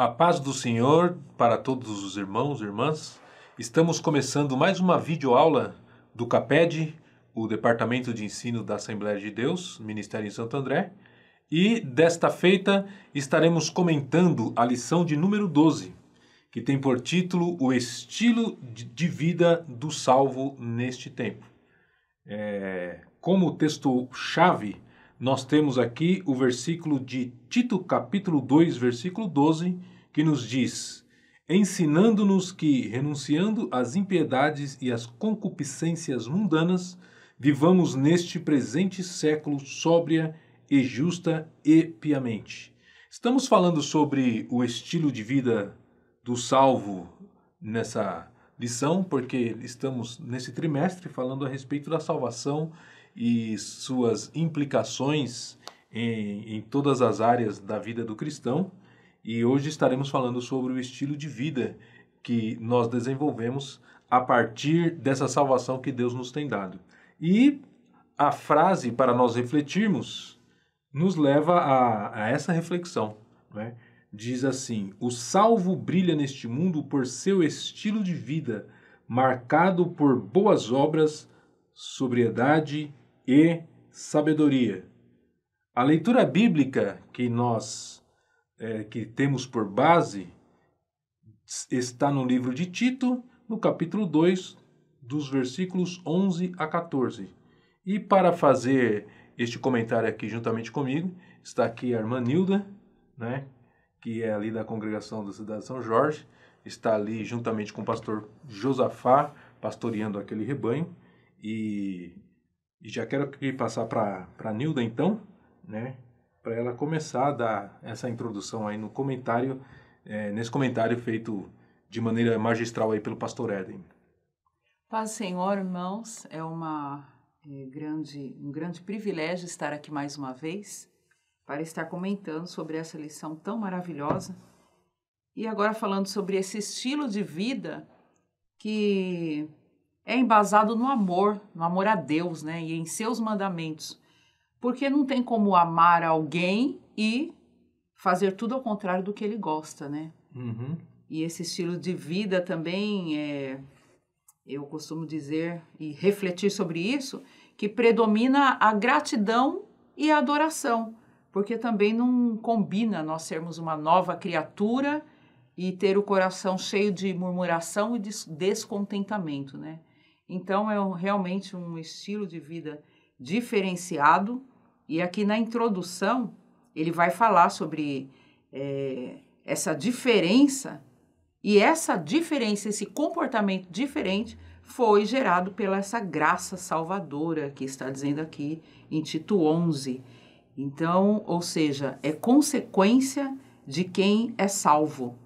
A paz do Senhor para todos os irmãos e irmãs. Estamos começando mais uma videoaula do CAPED, o Departamento de Ensino da Assembleia de Deus, Ministério em Santo André. E desta feita estaremos comentando a lição de número 12, que tem por título O Estilo de Vida do Salvo neste Tempo. Como texto-chave, nós temos aqui o versículo de Tito, capítulo 2, versículo 12, que nos diz: ensinando-nos que, renunciando às impiedades e às concupiscências mundanas, vivamos neste presente século sóbria e justa e piamente. Estamos falando sobre o estilo de vida do salvo nessa lição, porque estamos nesse trimestre falando a respeito da salvação e suas implicações em todas as áreas da vida do cristão. E hoje estaremos falando sobre o estilo de vida que nós desenvolvemos a partir dessa salvação que Deus nos tem dado. E a frase para nós refletirmos nos leva a essa reflexão, né? Diz assim: o salvo brilha neste mundo por seu estilo de vida, marcado por boas obras, sobriedade e sabedoria. A leitura bíblica que nós que temos por base está no livro de Tito, no capítulo 2, dos versículos 11 a 14. E para fazer este comentário aqui juntamente comigo, está aqui a irmã Nilda, né, que é ali da congregação da cidade de São Jorge, está ali juntamente com o pastor Josafá, pastoreando aquele rebanho. E já quero aqui passar para a Nilda, então, né, para ela começar a dar essa introdução aí no comentário, nesse comentário feito de maneira magistral aí pelo pastor Éden. Paz do Senhor, irmãos, é um grande privilégio estar aqui mais uma vez para estar comentando sobre essa lição tão maravilhosa e agora falando sobre esse estilo de vida que é embasado no amor a Deus, né, e em seus mandamentos, porque não tem como amar alguém e fazer tudo ao contrário do que ele gosta, né? Uhum. E esse estilo de vida também, eu costumo dizer e refletir sobre isso, que predomina a gratidão e a adoração, porque também não combina nós sermos uma nova criatura e ter o coração cheio de murmuração e de descontentamento, né? Então, realmente um estilo de vida diferenciado. E aqui na introdução, ele vai falar sobre essa diferença, e essa diferença, esse comportamento diferente, foi gerado pela essa graça salvadora, que está dizendo aqui em Tito 11. Então, ou seja, é consequência de quem é salvo.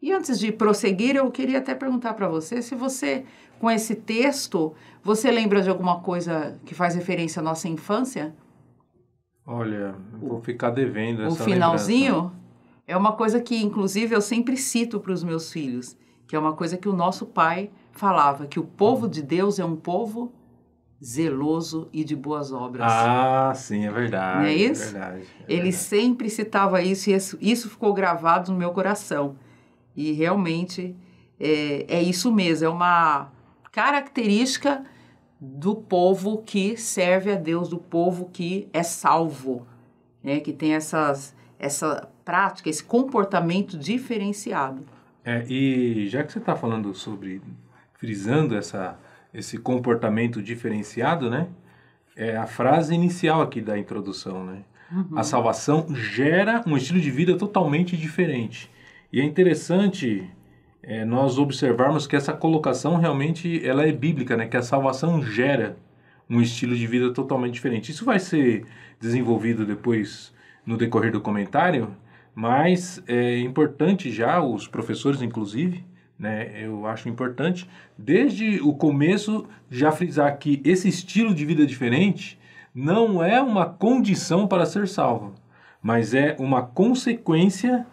E antes de prosseguir, eu queria até perguntar para você, se você, com esse texto, você lembra de alguma coisa que faz referência à nossa infância? Olha, vou ficar devendo essa lembrança. O finalzinho lembrança. É uma coisa que, inclusive, eu sempre cito para os meus filhos, que é uma coisa que o nosso pai falava, que o povo de Deus é um povo zeloso e de boas obras. Ah, sim, é verdade. Não é isso? É verdade. Ele sempre citava isso, e isso ficou gravado no meu coração. E realmente é isso mesmo, é uma característica do povo que serve a Deus, do povo que é salvo, né? Que tem essa prática, esse comportamento diferenciado. E já que você está falando frisando esse comportamento diferenciado, né? É a frase inicial aqui da introdução, né? Uhum. A salvação gera um estilo de vida totalmente diferente. E é interessante nós observarmos que essa colocação realmente ela é bíblica, né? Que a salvação gera um estilo de vida totalmente diferente. Isso vai ser desenvolvido depois no decorrer do comentário, mas é importante já, os professores inclusive, né? Eu acho importante, desde o começo, já frisar que esse estilo de vida diferente não é uma condição para ser salvo, mas é uma consequência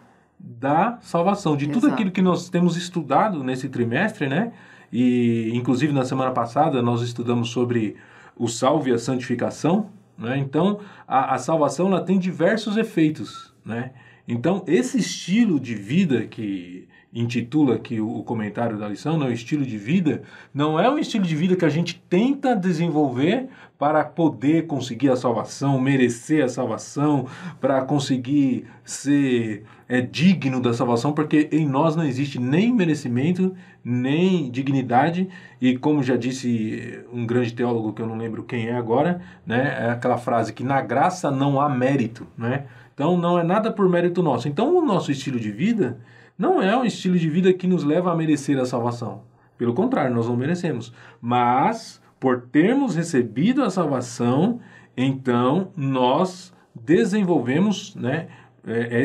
da salvação, de tudo aquilo que nós temos estudado nesse trimestre, né? E, inclusive, na semana passada, nós estudamos sobre o salvo e a santificação, né? Então, a salvação ela tem diversos efeitos, né? Então, esse estilo de vida que intitula aqui o comentário da lição, não, estilo de vida, não é um estilo de vida que a gente tenta desenvolver para poder conseguir a salvação, merecer a salvação, para conseguir ser digno da salvação, porque em nós não existe nem merecimento, nem dignidade, e como já disse um grande teólogo, que eu não lembro quem é agora, né, é aquela frase que na graça não há mérito, né? Então não é nada por mérito nosso. Então o nosso estilo de vida não é um estilo de vida que nos leva a merecer a salvação. Pelo contrário, nós não merecemos. Mas, por termos recebido a salvação, então nós desenvolvemos, né,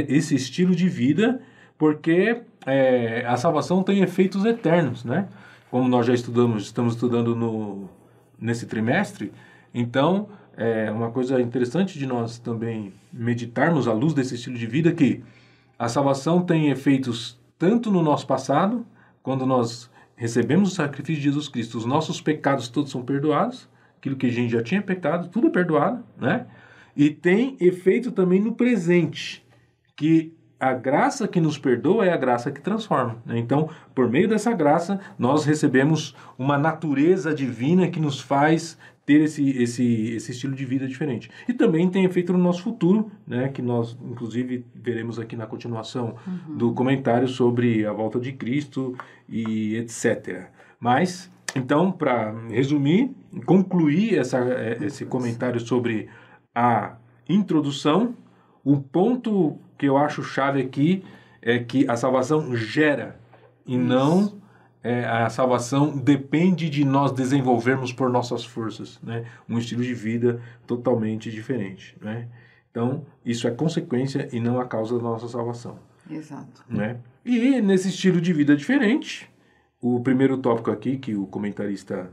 esse estilo de vida, porque a salvação tem efeitos eternos, né? Como nós já estamos estudando nesse trimestre. Então, uma coisa interessante de nós também meditarmos à luz desse estilo de vida, que a salvação tem efeitos tanto no nosso passado, quando nós recebemos o sacrifício de Jesus Cristo, os nossos pecados todos são perdoados, aquilo que a gente já tinha pecado, tudo é perdoado, né? E tem efeito também no presente, que a graça que nos perdoa é a graça que transforma, né? Então, por meio dessa graça, nós recebemos uma natureza divina que nos faz ter esse estilo de vida diferente. E também tem efeito no nosso futuro, né, que nós, inclusive, veremos aqui na continuação do comentário sobre a volta de Cristo e etc. Mas, então, para resumir, concluir esse comentário sobre a introdução, o ponto que eu acho chave aqui é que a salvação gera e não... a salvação depende de nós desenvolvermos por nossas forças, né? Um estilo de vida totalmente diferente, né? Então, isso é consequência e não a causa da nossa salvação. Exato. Né? E nesse estilo de vida diferente, o primeiro tópico aqui que o comentarista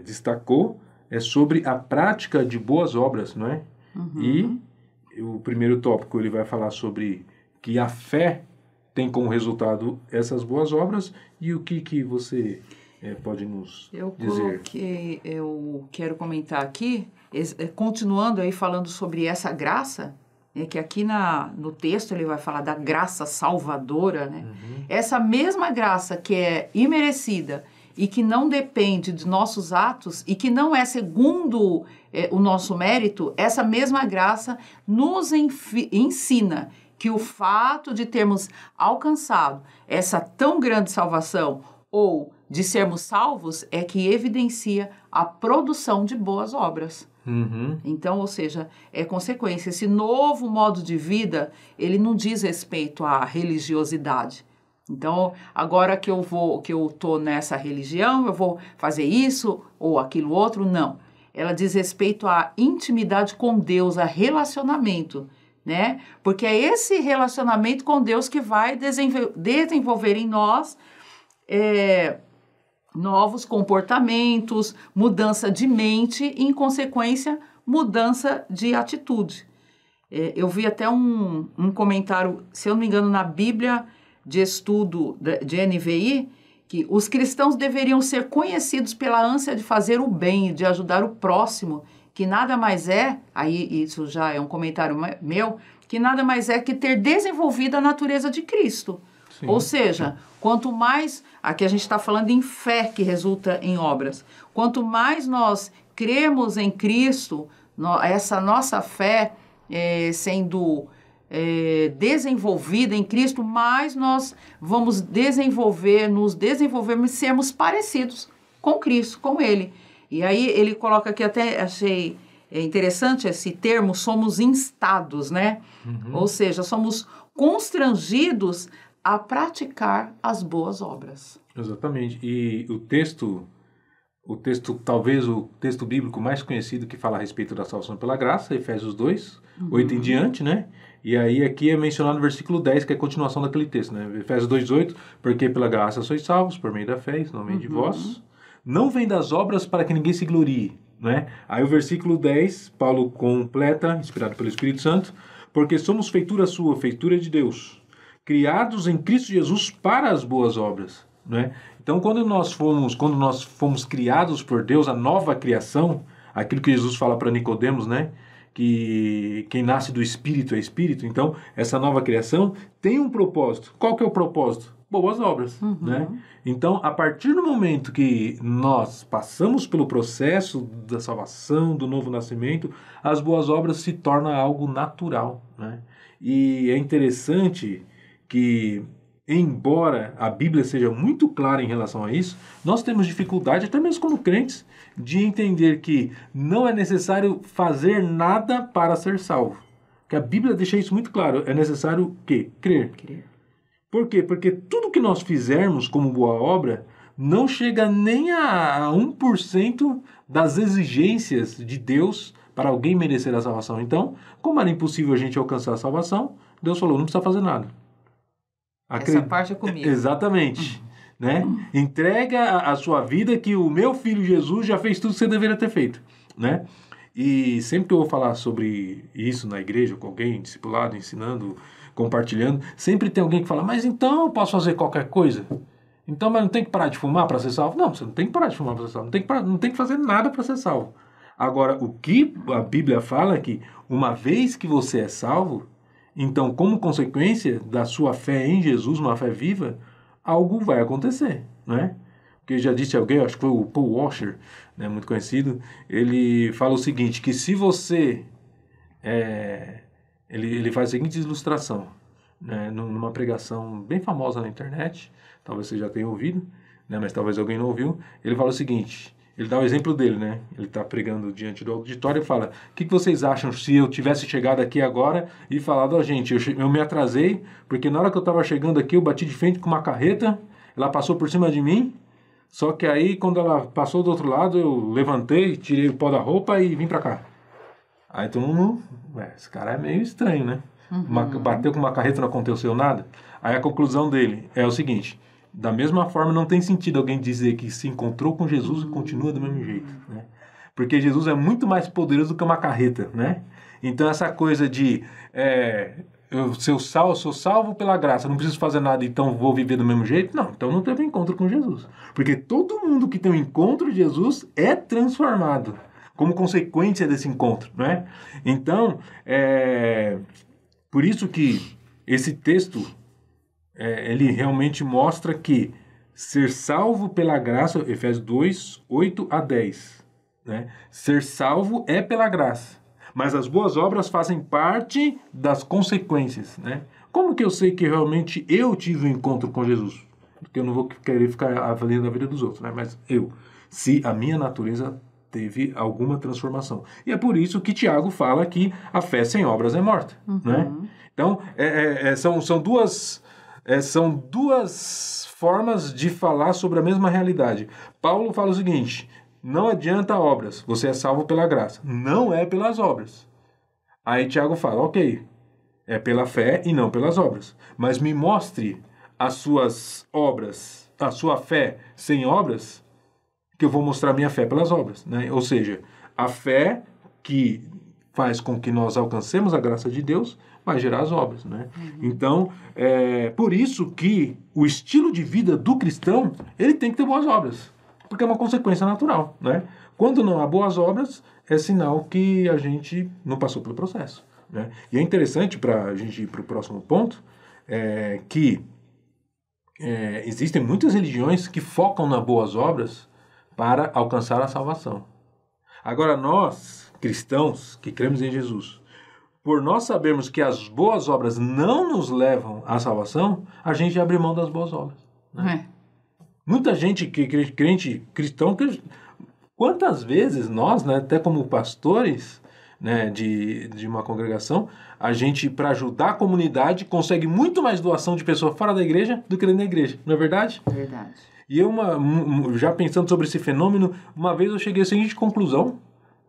destacou é sobre a prática de boas obras, não é? E o primeiro tópico ele vai falar sobre que a fé tem como resultado essas boas obras, e o que você pode nos dizer? Eu quero comentar aqui, continuando aí falando sobre essa graça, que aqui no texto ele vai falar da graça salvadora, né? Essa mesma graça que é imerecida e que não depende de nossos atos e que não é segundo o nosso mérito, essa mesma graça nos ensina que o fato de termos alcançado essa tão grande salvação ou de sermos salvos é que evidencia a produção de boas obras. Então, ou seja, é consequência. Esse novo modo de vida, ele não diz respeito à religiosidade. Então, agora que eu estou nessa religião, eu vou fazer isso ou aquilo outro, não. Ela diz respeito à intimidade com Deus, a relacionamento, né? Porque é esse relacionamento com Deus que vai desenvolver em nós novos comportamentos, mudança de mente e, em consequência, mudança de atitude. Eu vi até um comentário, se eu não me engano, na Bíblia de Estudo de NVI, que os cristãos deveriam ser conhecidos pela ânsia de fazer o bem e de ajudar o próximo, que nada mais aí isso já é um comentário meu, que nada mais é que ter desenvolvido a natureza de Cristo. Sim. Ou seja, quanto mais, aqui a gente está falando em fé que resulta em obras, quanto mais nós cremos em Cristo, essa nossa fé sendo desenvolvida em Cristo, mais nós vamos nos desenvolvermos e sermos parecidos com Cristo, com Ele. E aí ele coloca aqui, até achei interessante esse termo, somos instados, né? Ou seja, somos constrangidos a praticar as boas obras. Exatamente. E o texto, talvez o texto bíblico mais conhecido que fala a respeito da salvação pela graça, Efésios 2, 8 em diante, né? E aí aqui é mencionado no versículo 10, que é a continuação daquele texto, né? Efésios 2, 8, porque pela graça sois salvos, por meio da fé, isso não vem de vós. Não vem das obras para que ninguém se glorie, né? Aí o versículo 10, Paulo completa, inspirado pelo Espírito Santo, porque somos feitura sua, feitura de Deus, criados em Cristo Jesus para as boas obras, né? Então, quando nós fomos criados por Deus, a nova criação, aquilo que Jesus fala para Nicodemos, né? que quem nasce do Espírito é Espírito. Então, essa nova criação tem um propósito. Qual que é o propósito? Boas obras, né? Então, a partir do momento que nós passamos pelo processo da salvação, do novo nascimento, as boas obras se tornam algo natural, né? E é interessante que, embora a Bíblia seja muito clara em relação a isso, nós temos dificuldade, até mesmo como crentes, de entender que não é necessário fazer nada para ser salvo. Que a Bíblia deixa isso muito claro. É necessário o quê? Crer. Por quê? Porque tudo que nós fizermos como boa obra não chega nem a 1% das exigências de Deus para alguém merecer a salvação. Então, como era impossível a gente alcançar a salvação, Deus falou, não precisa fazer nada. Essa parte é comigo. Exatamente. Né? Entrega a sua vida que o meu filho Jesus já fez tudo que você deveria ter feito. Né? E sempre que eu vou falar sobre isso na igreja, com alguém, discipulado, ensinando, compartilhando, sempre tem alguém que fala, mas então eu posso fazer qualquer coisa? Então, mas não tem que parar de fumar para ser salvo? Não, você não tem que parar de fumar para ser salvo. Não tem que fazer nada para ser salvo. Agora, o que a Bíblia fala é que uma vez que você é salvo, então, como consequência da sua fé em Jesus, uma fé viva, algo vai acontecer, né? Porque já disse alguém, acho que foi o Paul Washer, né, muito conhecido, ele fala o seguinte, que se você... Ele faz a seguinte ilustração, né, numa pregação bem famosa na internet, talvez você já tenha ouvido, né, mas talvez alguém não ouviu, ele fala o seguinte, ele dá o exemplo dele, né, ele está pregando diante do auditório e fala, o que vocês acham se eu tivesse chegado aqui agora e falado, gente, eu me atrasei, porque na hora que eu estava chegando aqui eu bati de frente com uma carreta, ela passou por cima de mim, só que aí quando ela passou do outro lado eu levantei, tirei o pó da roupa e vim para cá. Aí todo mundo, esse cara é meio estranho, né? Bateu com uma carreta e não aconteceu nada. Aí a conclusão dele é o seguinte, da mesma forma não tem sentido alguém dizer que se encontrou com Jesus e continua do mesmo jeito, né? Porque Jesus é muito mais poderoso do que uma carreta, né? Então essa coisa de eu sou salvo pela graça, não preciso fazer nada, então vou viver do mesmo jeito, não, então não teve encontro com Jesus. Porque todo mundo que tem um encontro de Jesus é transformado como consequência desse encontro, né? Então, por isso que esse texto, ele realmente mostra que ser salvo pela graça, Efésios 2, 8 a 10, né? Ser salvo é pela graça, mas as boas obras fazem parte das consequências, né? Como que eu sei que realmente eu tive um encontro com Jesus? Porque eu não vou querer ficar avaliando a vida dos outros, né? Mas se a minha natureza teve alguma transformação. E é por isso que Tiago fala que a fé sem obras é morta, né? Então, são duas formas de falar sobre a mesma realidade. Paulo fala o seguinte, não adianta obras, você é salvo pela graça, não é pelas obras. Aí Tiago fala, ok, é pela fé e não pelas obras, mas me mostre as suas obras, a sua fé sem obras, que eu vou mostrar minha fé pelas obras, né? Ou seja, a fé que faz com que nós alcancemos a graça de Deus vai gerar as obras, né? Então, por isso que o estilo de vida do cristão, ele tem que ter boas obras, porque é uma consequência natural, né? Quando não há boas obras, é sinal que a gente não passou pelo processo, né? E é interessante para a gente ir para o próximo ponto, que existem muitas religiões que focam nas boas obras para alcançar a salvação. Agora nós, cristãos, que cremos em Jesus, por nós sabermos que as boas obras não nos levam à salvação, a gente abre mão das boas obras, né? Muita gente, crente cristão, quantas vezes nós, né, até como pastores, né, de uma congregação, a gente, para ajudar a comunidade, consegue muito mais doação de pessoas fora da igreja do que dentro da igreja, não é verdade? Verdade. E eu, já pensando sobre esse fenômeno, uma vez eu cheguei à seguinte conclusão,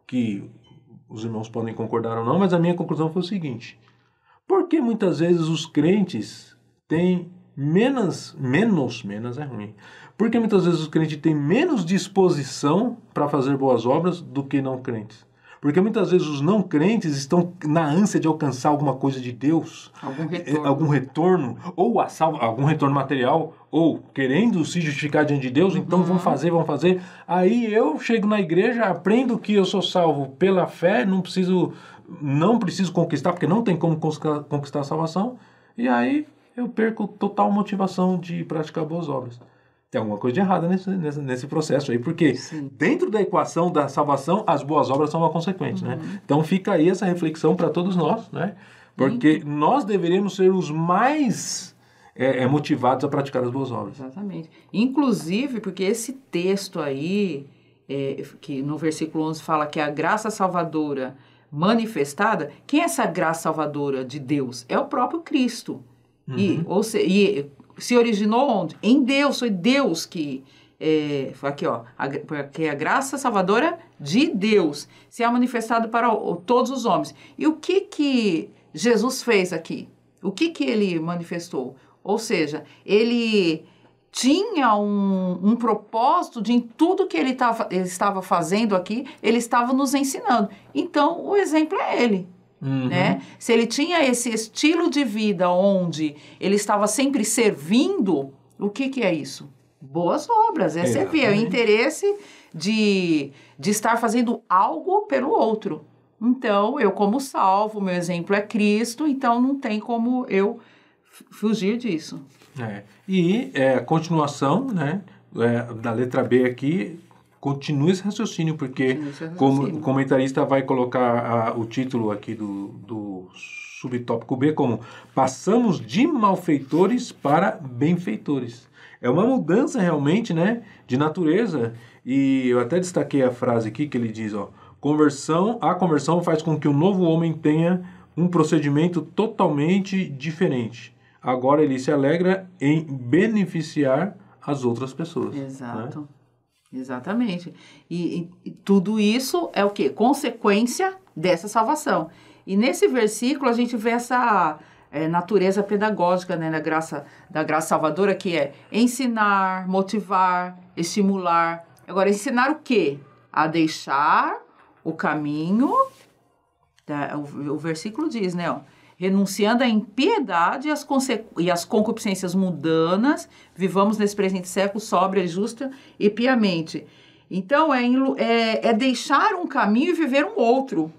que os irmãos podem concordar ou não, mas a minha conclusão foi o seguinte, por que muitas vezes os crentes têm menos é ruim, porque muitas vezes os crentes têm menos disposição para fazer boas obras do que não crentes? Porque muitas vezes os não crentes estão na ânsia de alcançar alguma coisa de Deus, algum retorno, ou algum retorno material, ou querendo se justificar diante de Deus, então vão fazer. Aí eu chego na igreja, aprendo que eu sou salvo pela fé, não preciso não preciso conquistar, porque não tem como conquistar a salvação, e aí eu perco total motivação de praticar boas obras. Tem alguma coisa de errada nesse processo aí, porque Sim. dentro da equação da salvação, as boas obras são uma consequência, né? Então fica aí essa reflexão para todos nós, né? Porque nós deveríamos ser os mais motivados a praticar as boas obras. Exatamente. Inclusive, porque esse texto aí, que no versículo 11 fala que a graça salvadora manifestada, quem é essa graça salvadora de Deus? É o próprio Cristo. E se originou onde? Em Deus, foi Deus que... aqui, ó, porque a graça salvadora de Deus se é manifestado para todos os homens. E o que Jesus fez aqui? O que ele manifestou? Ou seja, ele tinha um propósito de em tudo que ele estava fazendo aqui, ele estava nos ensinando. Então, o exemplo é ele. Né? Se ele tinha esse estilo de vida onde ele estava sempre servindo, o que é isso? Boas obras, servir, é o interesse de estar fazendo algo pelo outro. Então, eu como salvo, meu exemplo é Cristo, então não tem como eu fugir disso. E a continuação, né, da letra B aqui, continua esse raciocínio, porque como o comentarista vai colocar o título aqui do subtópico B como passamos de malfeitores para benfeitores. É uma mudança realmente, né, de natureza. E eu até destaquei a frase aqui que ele diz, ó, a conversão faz com que o novo homem tenha um procedimento totalmente diferente. Agora ele se alegra em beneficiar as outras pessoas. Exato. Né? Exatamente. E tudo isso é o quê? Consequência dessa salvação. E nesse versículo a gente vê essa natureza pedagógica, né, da graça salvadora, que é ensinar, motivar, estimular. Agora, ensinar o quê? A deixar o caminho, o versículo diz, né, ó, renunciando à impiedade e às concupiscências mundanas, vivamos nesse presente século sóbria, justa e piamente. Então, é deixar um caminho e viver um outro.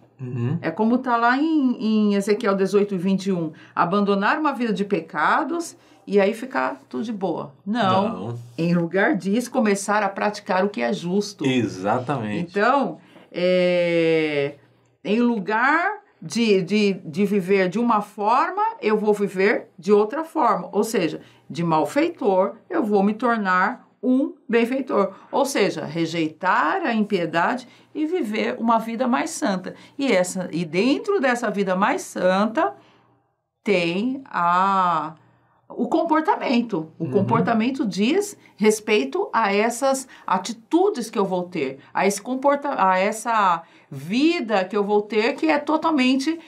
É como está lá em Ezequiel 18, 21. Abandonar uma vida de pecados e aí ficar tudo de boa. Não. Em lugar disso, começar a praticar o que é justo. Exatamente. Então, em lugar de viver de uma forma, eu vou viver de outra forma. Ou seja, de malfeitor, eu vou me tornar um benfeitor. Ou seja, rejeitar a impiedade e viver uma vida mais santa. E dentro dessa vida mais santa, tem o comportamento. O comportamento diz respeito a essas atitudes que eu vou ter, a essa vida que eu vou ter, que é totalmente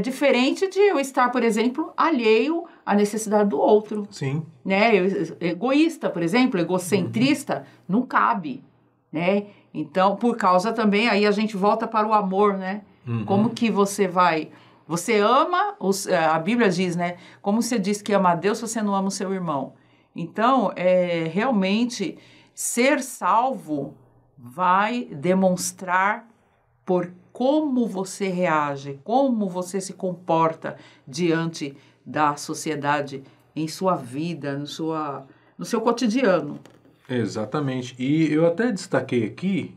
diferente de eu estar, por exemplo, alheio à necessidade do outro. Sim. Né? Egoísta, por exemplo, egocentrista, não cabe, né? Então, por causa também, aí a gente volta para o amor, né? Como que você vai... Você ama, a Bíblia diz, né? Como você diz que ama a Deus, você não ama o seu irmão. Então, realmente, ser salvo vai demonstrar por como você reage, como você se comporta diante da sociedade, em sua vida, no seu cotidiano. Exatamente. E eu até destaquei aqui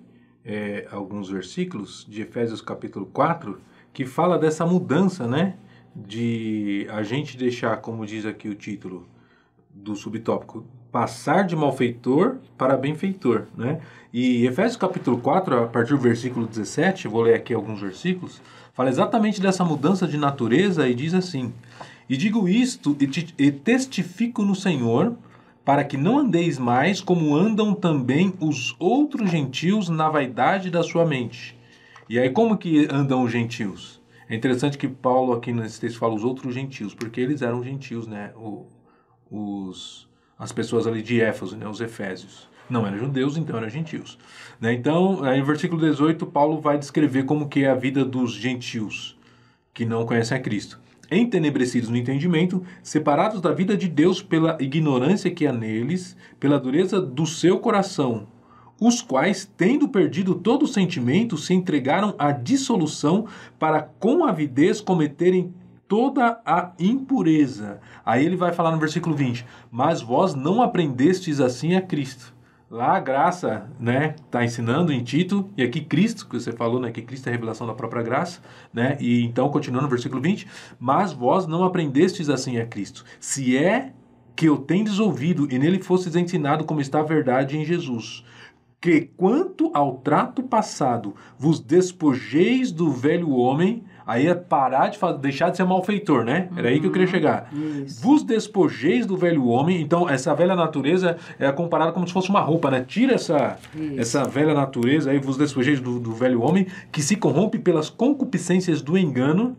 alguns versículos de Efésios capítulo 4, que fala dessa mudança, né? De a gente deixar, como diz aqui o título do subtópico, passar de malfeitor para benfeitor, né? E Efésios capítulo 4, a partir do versículo 17, vou ler aqui alguns versículos, fala exatamente dessa mudança de natureza e diz assim: e digo isto e testifico no Senhor, para que não andeis mais como andam também os outros gentios na vaidade da sua mente. E aí, como que andam os gentios? É interessante que Paulo aqui nesse texto fala os outros gentios, porque eles eram gentios, né? As pessoas ali de Éfeso, né? Os efésios. Não eram judeus, então eram gentios. Né? Então, aí, no versículo 18, Paulo vai descrever como que é a vida dos gentios, que não conhecem a Cristo. Entenebrecidos no entendimento, separados da vida de Deus pela ignorância que há neles, pela dureza do seu coração, os quais, tendo perdido todo o sentimento, se entregaram à dissolução para com avidez cometerem toda a impureza. Aí ele vai falar no versículo 20, mas vós não aprendestes assim a Cristo. Lá a graça, né, está ensinando em Tito, e aqui Cristo, que você falou, né, que Cristo é a revelação da própria graça, né, e então continuando no versículo 20, mas vós não aprendestes assim a Cristo, se é que o tendes ouvido e nele fostes ensinado como está a verdade em Jesus, que quanto ao trato passado vos despojeis do velho homem. Aí é parar de deixar de ser malfeitor, né? Era aí que eu queria chegar. Isso. Vos despojeis do velho homem. Então, essa velha natureza é comparada como se fosse uma roupa, né? Tira essa velha natureza, aí vos despojeis do velho homem, que se corrompe pelas concupiscências do engano,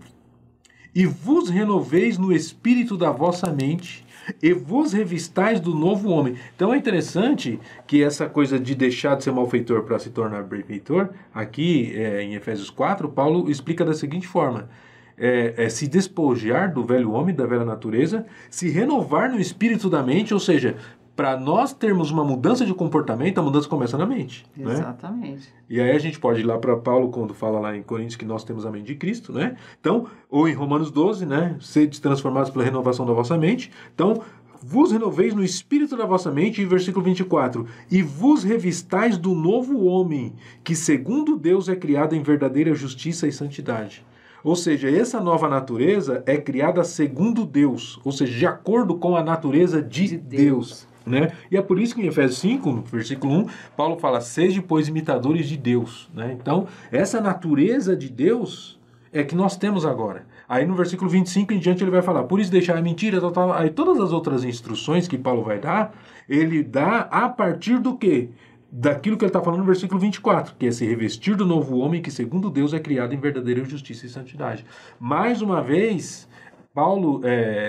e vos renoveis no espírito da vossa mente, e vos revistais do novo homem. Então é interessante que essa coisa de deixar de ser malfeitor para se tornar benfeitor, aqui em Efésios 4, Paulo explica da seguinte forma: se despojar do velho homem, da velha natureza, se renovar no espírito da mente, ou seja, para nós termos uma mudança de comportamento, a mudança começa na mente. Exatamente. Né? E aí a gente pode ir lá para Paulo, quando fala lá em Coríntios que nós temos a mente de Cristo, né? Então, ou em Romanos 12, né? Sede transformados pela renovação da vossa mente. Então, vos renoveis no espírito da vossa mente, e versículo 24, e vos revistais do novo homem, que segundo Deus é criado em verdadeira justiça e santidade. Ou seja, essa nova natureza é criada segundo Deus, ou seja, de acordo com a natureza de Deus. Né? E é por isso que em Efésios 5, no versículo 1, Paulo fala, sede, pois, imitadores de Deus. Né? Então, essa natureza de Deus é que nós temos agora. Aí no versículo 25 em diante ele vai falar, por isso deixar a mentira, tal, tal. Aí todas as outras instruções que Paulo vai dar, ele dá a partir do quê? Daquilo que ele está falando no versículo 24, que é se revestir do novo homem que segundo Deus é criado em verdadeira justiça e santidade. Mais uma vez, Paulo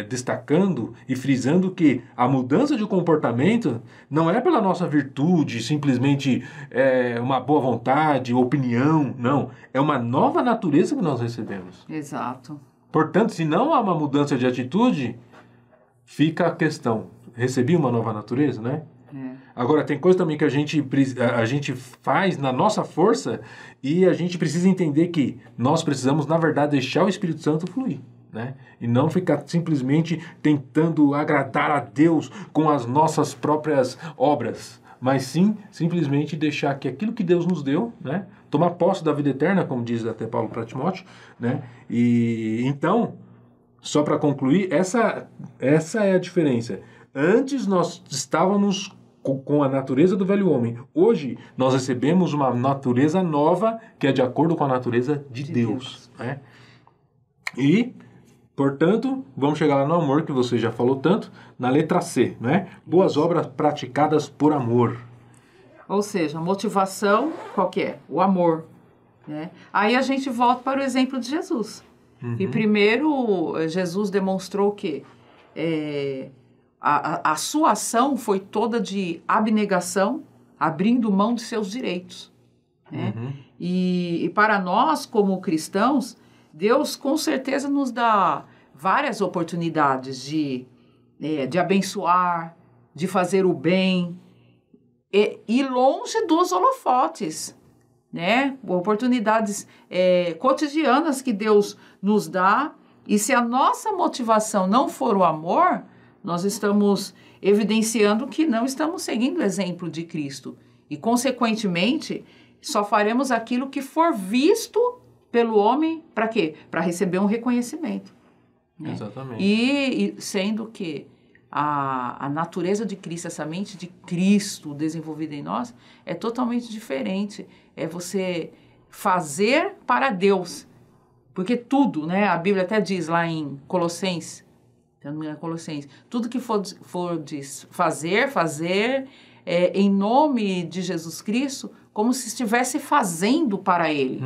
destacando e frisando que a mudança de comportamento não é pela nossa virtude, simplesmente uma boa vontade, opinião, não. É uma nova natureza que nós recebemos. Exato. Portanto, se não há uma mudança de atitude, fica a questão. Recebi uma nova natureza, né? Agora, tem coisa também que a gente faz na nossa força e a gente precisa entender que nós precisamos, na verdade, deixar o Espírito Santo fluir. Né? E não ficar simplesmente tentando agradar a Deus com as nossas próprias obras, mas sim, simplesmente deixar que aquilo que Deus nos deu, né? Tomar posse da vida eterna, como diz até Paulo para Timóteo, né? E então, só para concluir, essa é a diferença. Antes nós estávamos com a natureza do velho homem. Hoje nós recebemos uma natureza nova que é de acordo com a natureza de Deus. Né? E portanto, vamos chegar lá no amor, que você já falou tanto, na letra C, né? Boas obras praticadas por amor. Ou seja, a motivação, qual que é? O amor. Né? Aí a gente volta para o exemplo de Jesus. E primeiro, Jesus demonstrou que a sua ação foi toda de abnegação, abrindo mão de seus direitos. Né? E para nós, como cristãos, Deus com certeza nos dá várias oportunidades de abençoar, de fazer o bem, e longe dos holofotes, né? Oportunidades cotidianas que Deus nos dá, e se a nossa motivação não for o amor, nós estamos evidenciando que não estamos seguindo o exemplo de Cristo. E, consequentemente, só faremos aquilo que for visto pelo homem, para quê? Para receber um reconhecimento. Né? Exatamente. E sendo que a natureza de Cristo, essa mente de Cristo desenvolvida em nós, é totalmente diferente. É você fazer para Deus. Porque tudo, né? A Bíblia até diz lá em Colossenses, tudo que for de fazer em nome de Jesus Cristo, como se estivesse fazendo para Ele.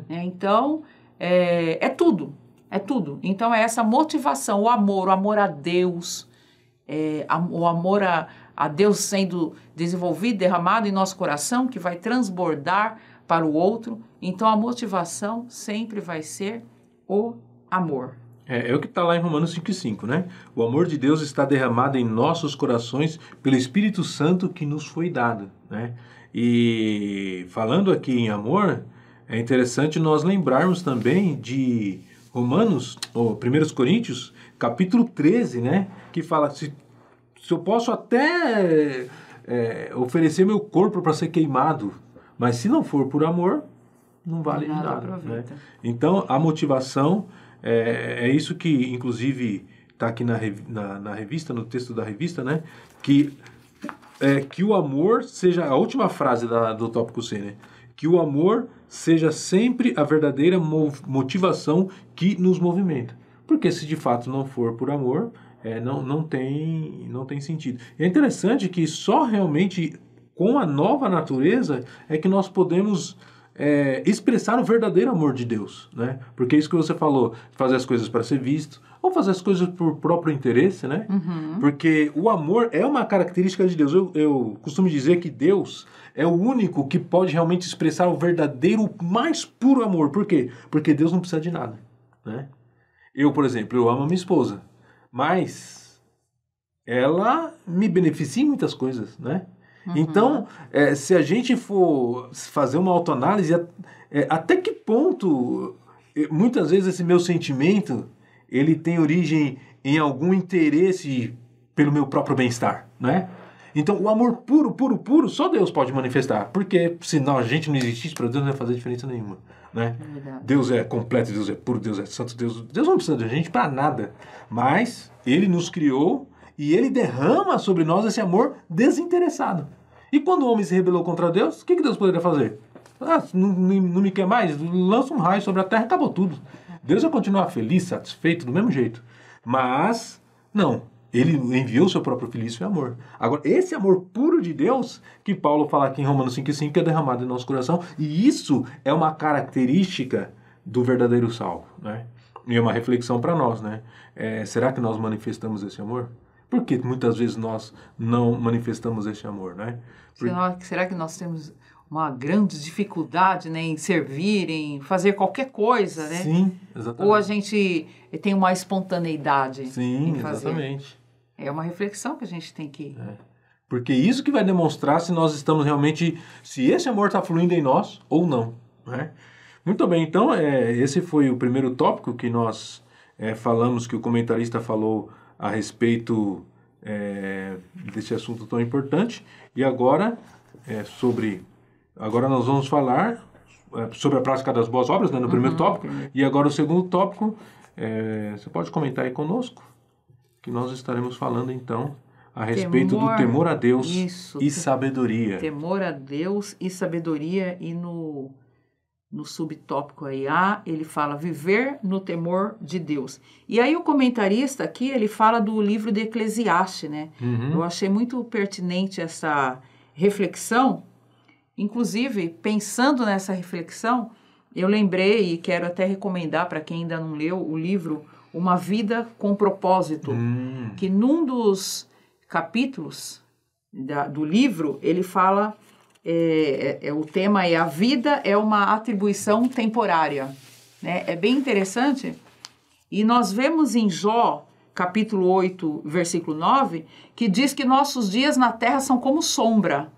Então, é tudo. Então, é essa motivação, o amor a Deus, o amor a Deus sendo desenvolvido, derramado em nosso coração, que vai transbordar para o outro. Então, a motivação sempre vai ser o amor. É o que está lá em Romanos 5,5, né? O amor de Deus está derramado em nossos corações pelo Espírito Santo que nos foi dado, né? E falando aqui em amor, é interessante nós lembrarmos também de Romanos, ou 1 Coríntios, capítulo 13, né? Que fala, se eu posso até oferecer meu corpo para ser queimado, mas se não for por amor, não vale de nada. Né? Então, a motivação é isso que, inclusive, está aqui na revista, no texto da revista, né? Que o amor seja, a última frase do tópico C, né? Que o amor seja sempre a verdadeira motivação que nos movimenta. Porque se de fato não for por amor, não tem sentido. E é interessante que só realmente com a nova natureza é que nós podemos expressar o verdadeiro amor de Deus, né? Porque é isso que você falou, fazer as coisas para ser visto, ou fazer as coisas por próprio interesse, né? Uhum. Porque o amor é uma característica de Deus. Eu costumo dizer que Deus é o único que pode realmente expressar o verdadeiro, mais puro amor. Por quê? Porque Deus não precisa de nada, né? Eu, por exemplo, eu amo a minha esposa, mas ela me beneficia em muitas coisas, né? Uhum. Então, se a gente for fazer uma autoanálise, até que ponto, muitas vezes esse meu sentimento, ele tem origem em algum interesse pelo meu próprio bem-estar, né? Então, o amor puro, puro, puro, só Deus pode manifestar. Porque senão a gente não existisse, para Deus não ia fazer diferença nenhuma, né? Deus é completo, Deus é puro, Deus é santo, Deus não precisa da gente para nada. Mas Ele nos criou e Ele derrama sobre nós esse amor desinteressado. E quando o homem se rebelou contra Deus, o que Deus poderia fazer? Não me quer mais? Lança um raio sobre a terra e acabou tudo. Deus vai continuar feliz, satisfeito, do mesmo jeito. Mas, não. Ele enviou o seu próprio filho, isso é amor. Agora, esse amor puro de Deus, que Paulo fala aqui em Romanos 5,5, que é derramado em nosso coração, e isso é uma característica do verdadeiro salvo, né? E é uma reflexão para nós, né? Será que nós manifestamos esse amor? Por que muitas vezes nós não manifestamos esse amor, né? Será que nós temos uma grande dificuldade, né, em servir, em fazer qualquer coisa, né? Sim, exatamente. Ou a gente tem uma espontaneidade Sim, em fazer? Exatamente. É uma reflexão que a gente tem que... Porque isso que vai demonstrar se nós estamos realmente... Se esse amor está fluindo em nós ou não, né? Muito bem, então esse foi o primeiro tópico que nós falamos, que o comentarista falou a respeito desse assunto tão importante. E agora, agora nós vamos falar sobre a prática das boas obras, né, no primeiro tópico. E agora o segundo tópico, você pode comentar aí conosco, que nós estaremos falando então a respeito do temor a Deus e sabedoria. Temor a Deus e sabedoria, e no subtópico aí ele fala viver no temor de Deus. E aí o comentarista aqui, ele fala do livro de Eclesiastes, né? Uhum. Eu achei muito pertinente essa reflexão. Inclusive, pensando nessa reflexão, eu lembrei e quero até recomendar para quem ainda não leu o livro Uma Vida com Propósito, que num dos capítulos do livro, ele fala... o tema é a vida é uma atribuição temporária, né? É bem interessante. E nós vemos em Jó, capítulo 8, versículo 9, que diz que nossos dias na terra são como sombra.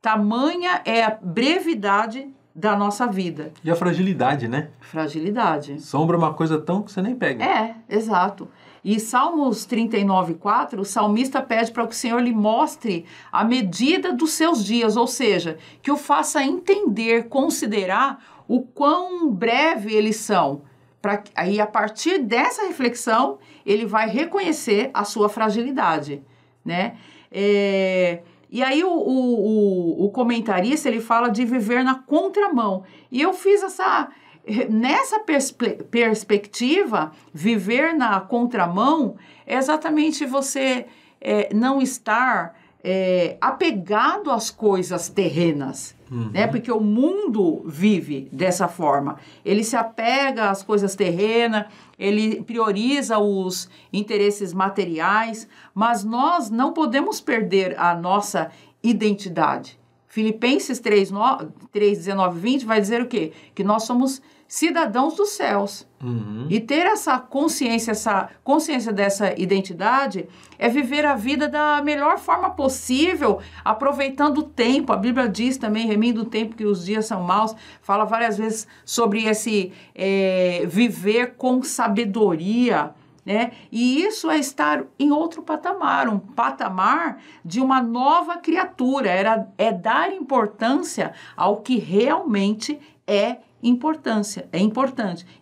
Tamanha é a brevidade da nossa vida. E a fragilidade, né? Fragilidade. Sombra é uma coisa tão que você nem pega. Exato. E Salmos 39:4, o salmista pede para que o Senhor lhe mostre a medida dos seus dias, ou seja, que o faça entender, considerar o quão breve eles são. Aí, a partir dessa reflexão, ele vai reconhecer a sua fragilidade, né? E aí o comentarista, ele fala de viver na contramão. E eu fiz nessa perspectiva, viver na contramão é exatamente você não estar apegado às coisas terrenas, né? Porque o mundo vive dessa forma. Ele se apega às coisas terrenas, ele prioriza os interesses materiais, mas nós não podemos perder a nossa identidade. Filipenses 3, 19 e 20 vai dizer o quê? Que nós somos cidadãos dos céus. E ter essa consciência dessa identidade é viver a vida da melhor forma possível, aproveitando o tempo. A Bíblia diz também, remindo o tempo que os dias são maus, fala várias vezes sobre esse viver com sabedoria, né? E isso é estar em outro patamar, um patamar de uma nova criatura, é dar importância ao que realmente é importante.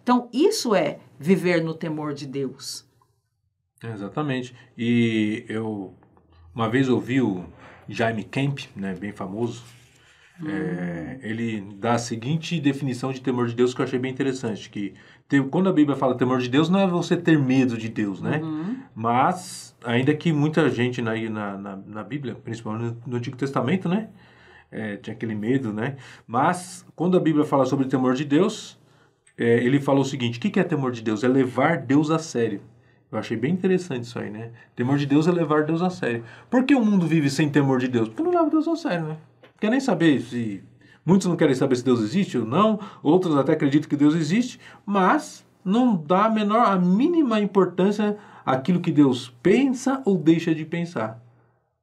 Então, isso é viver no temor de Deus. Exatamente. E eu uma vez ouvi o Jaime Kemp, né, bem famoso, ele dá a seguinte definição de temor de Deus que eu achei bem interessante, que quando a Bíblia fala temor de Deus, não é você ter medo de Deus, né? Mas, ainda que muita gente na Bíblia, principalmente no Antigo Testamento, né? Tinha aquele medo, né? Mas, quando a Bíblia fala sobre o temor de Deus, ele fala o seguinte: o que é temor de Deus? É levar Deus a sério. Eu achei bem interessante isso aí, né? Temor de Deus é levar Deus a sério. Por que o mundo vive sem temor de Deus? Porque não leva Deus a sério, né? Quer nem saber se... Muitos não querem saber se Deus existe ou não, outros até acreditam que Deus existe, mas não dá a mínima importância àquilo que Deus pensa ou deixa de pensar.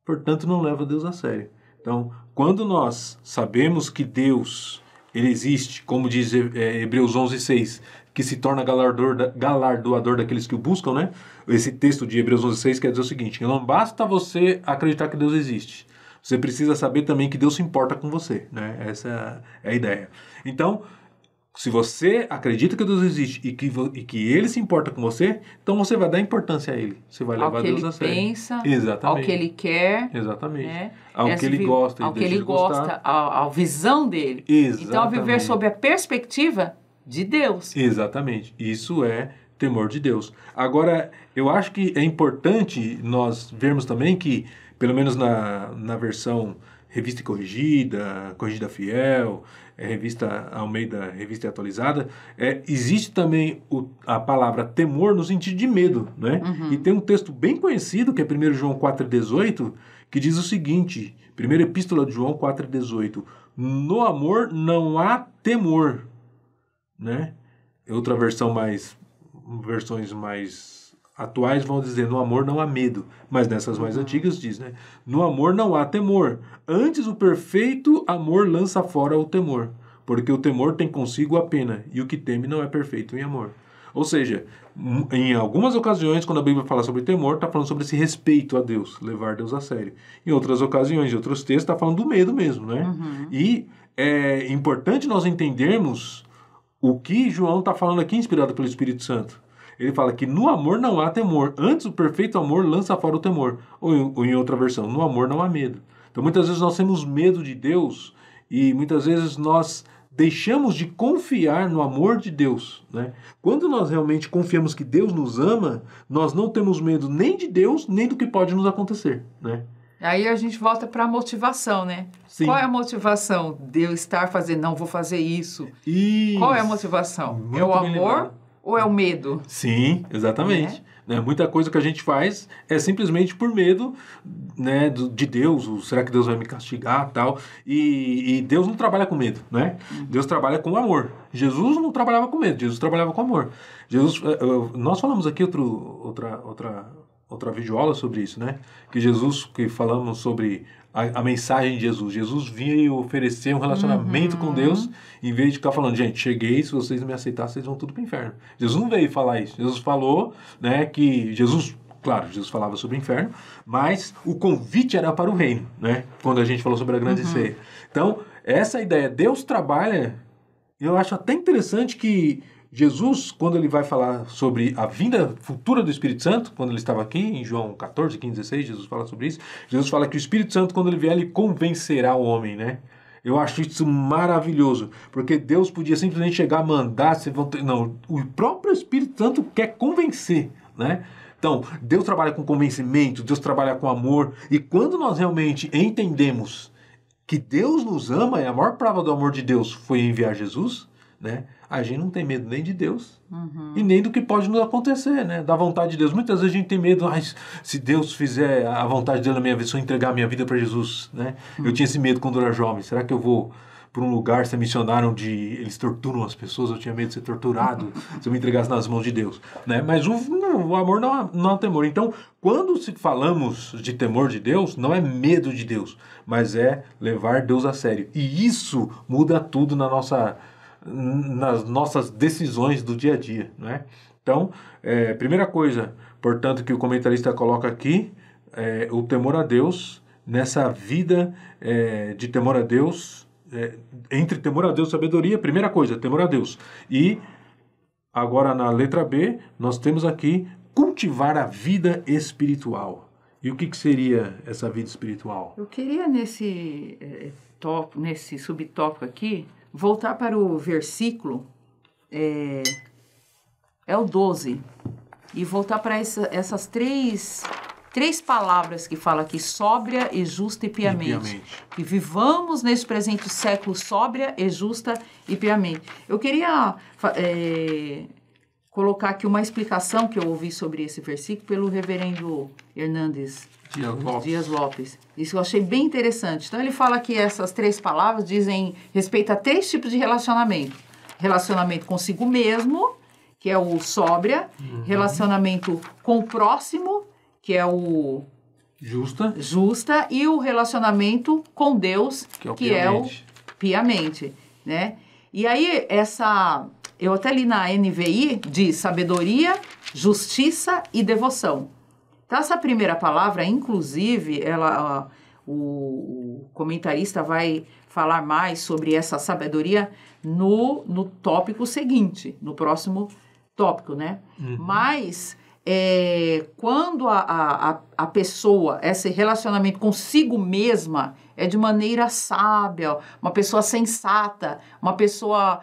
Portanto, não leva Deus a sério. Então, quando nós sabemos que Deus, ele existe, como diz Hebreus 11:6, que se torna galardoador daqueles que o buscam, né? Esse texto de Hebreus 11:6 quer dizer o seguinte: não basta você acreditar que Deus existe, você precisa saber também que Deus se importa com você, né? Essa é a ideia. Então, se você acredita que Deus existe e que Ele se importa com você, então você vai dar importância a Ele. Você vai levar Deus a sério. Ao que Ele pensa, exatamente, ao que Ele quer. Exatamente. Né? Ao que Ele gosta. Ao que Ele gosta, à visão dele. Exatamente. Então, viver sob a perspectiva de Deus. Exatamente. Isso é temor de Deus. Agora, eu acho que é importante nós vermos também que, pelo menos na versão Revista e Corrigida, Corrigida Fiel, Revista Almeida, Revista Atualizada, existe também a palavra temor no sentido de medo, né? E tem um texto bem conhecido, que é 1 João 4,18, que diz o seguinte, primeira epístola de João 4,18, no amor não há temor, né? Outra versões mais atuais vão dizer, no amor não há medo, mas nessas mais antigas diz, né? No amor não há temor, antes o perfeito amor lança fora o temor, porque o temor tem consigo a pena, e o que teme não é perfeito em amor. Ou seja, em algumas ocasiões, quando a Bíblia fala sobre temor, está falando sobre esse respeito a Deus, levar Deus a sério. Em outras ocasiões, em outros textos, está falando do medo mesmo, né? E é importante nós entendermos o que João está falando aqui, inspirado pelo Espírito Santo. Ele fala que no amor não há temor, antes o perfeito amor lança fora o temor. Ou em outra versão, no amor não há medo. Então muitas vezes nós temos medo de Deus e muitas vezes nós deixamos de confiar no amor de Deus, né? Quando nós realmente confiamos que Deus nos ama, nós não temos medo nem de Deus, nem do que pode nos acontecer, né? Aí a gente volta para a motivação, né? Sim. Qual é a motivação de eu estar fazendo, não vou fazer isso? Isso. Qual é a motivação? Muito é o bem amor lembrado. ou é o medo? Sim, exatamente. Né? Muita coisa que a gente faz é simplesmente por medo, né, de Deus, será que Deus vai me castigar, tal, e Deus não trabalha com medo, né? Deus trabalha com amor. Jesus não trabalhava com medo, Jesus trabalhava com amor. Nós falamos aqui outra videoaula sobre isso, né? Que falamos sobre a mensagem de Jesus. Jesus vinha oferecer um relacionamento com Deus, em vez de ficar falando, gente, cheguei, se vocês não me aceitarem, vocês vão tudo para o inferno. Jesus não veio falar isso. Jesus falou, né, que Jesus falava sobre o inferno, mas o convite era para o reino, né? Quando a gente falou sobre a grande ceia. Então, essa ideia, Deus trabalha, eu acho até interessante que Jesus, quando ele vai falar sobre a vinda futura do Espírito Santo, quando ele estava aqui, em João 14, 15, 16, Jesus fala sobre isso. Jesus fala que o Espírito Santo, quando ele vier, ele convencerá o homem, né? Eu acho isso maravilhoso, porque Deus podia simplesmente chegar, mandar, não, o próprio Espírito Santo quer convencer, né? Então, Deus trabalha com convencimento, Deus trabalha com amor, e quando nós realmente entendemos que Deus nos ama, e a maior prova do amor de Deus foi enviar Jesus, né? A gente não tem medo nem de Deus e nem do que pode nos acontecer, né? Da vontade de Deus. Muitas vezes a gente tem medo, se Deus fizer a vontade dele na minha vida, se eu entregar a minha vida para Jesus, né? Eu tinha esse medo quando eu era jovem. Será que eu vou por um lugar, ser missionário onde eles torturam as pessoas, eu tinha medo de ser torturado se eu me entregasse nas mãos de Deus, né? Mas o amor não é temor. Então, quando falamos de temor de Deus, não é medo de Deus, mas é levar Deus a sério. E isso muda tudo nas nossas decisões do dia a dia, né? Então, primeira coisa, portanto, que o comentarista coloca aqui, o temor a Deus, nessa vida de temor a Deus, entre temor a Deus e sabedoria, primeira coisa, temor a Deus. E agora na letra B, nós temos aqui cultivar a vida espiritual. E o que seria essa vida espiritual? Eu queria nesse subtópico aqui, voltar para o versículo, o 12, e voltar para essas três palavras que fala aqui, sóbria e justa e piamente. Que vivamos neste presente século sóbria e justa e piamente. Eu queria colocar aqui uma explicação que eu ouvi sobre esse versículo pelo reverendo Hernandes Dias Lopes. Isso eu achei bem interessante. Então ele fala que essas três palavras dizem respeito a 3 tipos de relacionamento. Relacionamento consigo mesmo, que é o sóbria, relacionamento com o próximo, que é o justa, e o relacionamento com Deus, que é o piamente, né? E aí, eu até li na NVI, diz sabedoria, justiça e devoção. Então, essa primeira palavra, inclusive, o comentarista vai falar mais sobre essa sabedoria no tópico seguinte, no próximo tópico, né? Mas quando a pessoa, esse relacionamento consigo mesma é de maneira sábia, uma pessoa sensata, uma pessoa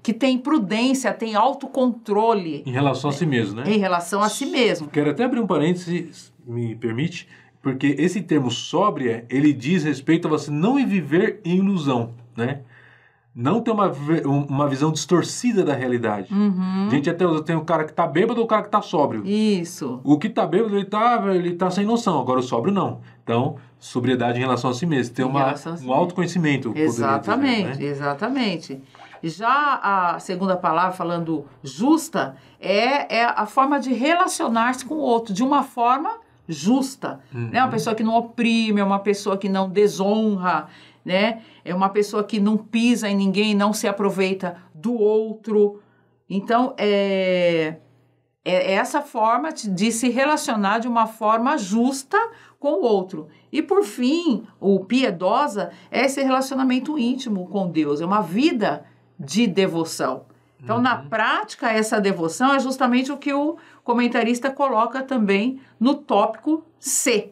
que tem prudência, tem autocontrole. Em relação a si mesmo, né? Em relação a si mesmo. Quero até abrir um parênteses, me permite, porque esse termo sóbria, ele diz respeito a você não viver em ilusão, né? Não ter uma visão distorcida da realidade. Gente, até tem o cara que tá bêbado ou o cara que tá sóbrio. Isso. O que tá bêbado, ele tá sem noção. Agora o sóbrio não. Então, sobriedade em relação a si mesmo. Ter um autoconhecimento. Exatamente, dizer, né? Exatamente. Já a segunda palavra, falando justa, é a forma de relacionar-se com o outro, de uma forma justa. Né? Uma pessoa que não oprime, uma pessoa que não desonra, né? É uma pessoa que não pisa em ninguém, não se aproveita do outro. Então, é essa forma de se relacionar de uma forma justa com o outro. E, por fim, o piedosa é esse relacionamento íntimo com Deus, é uma vida de devoção. Então, na prática, essa devoção é justamente o que o comentarista coloca também no tópico C,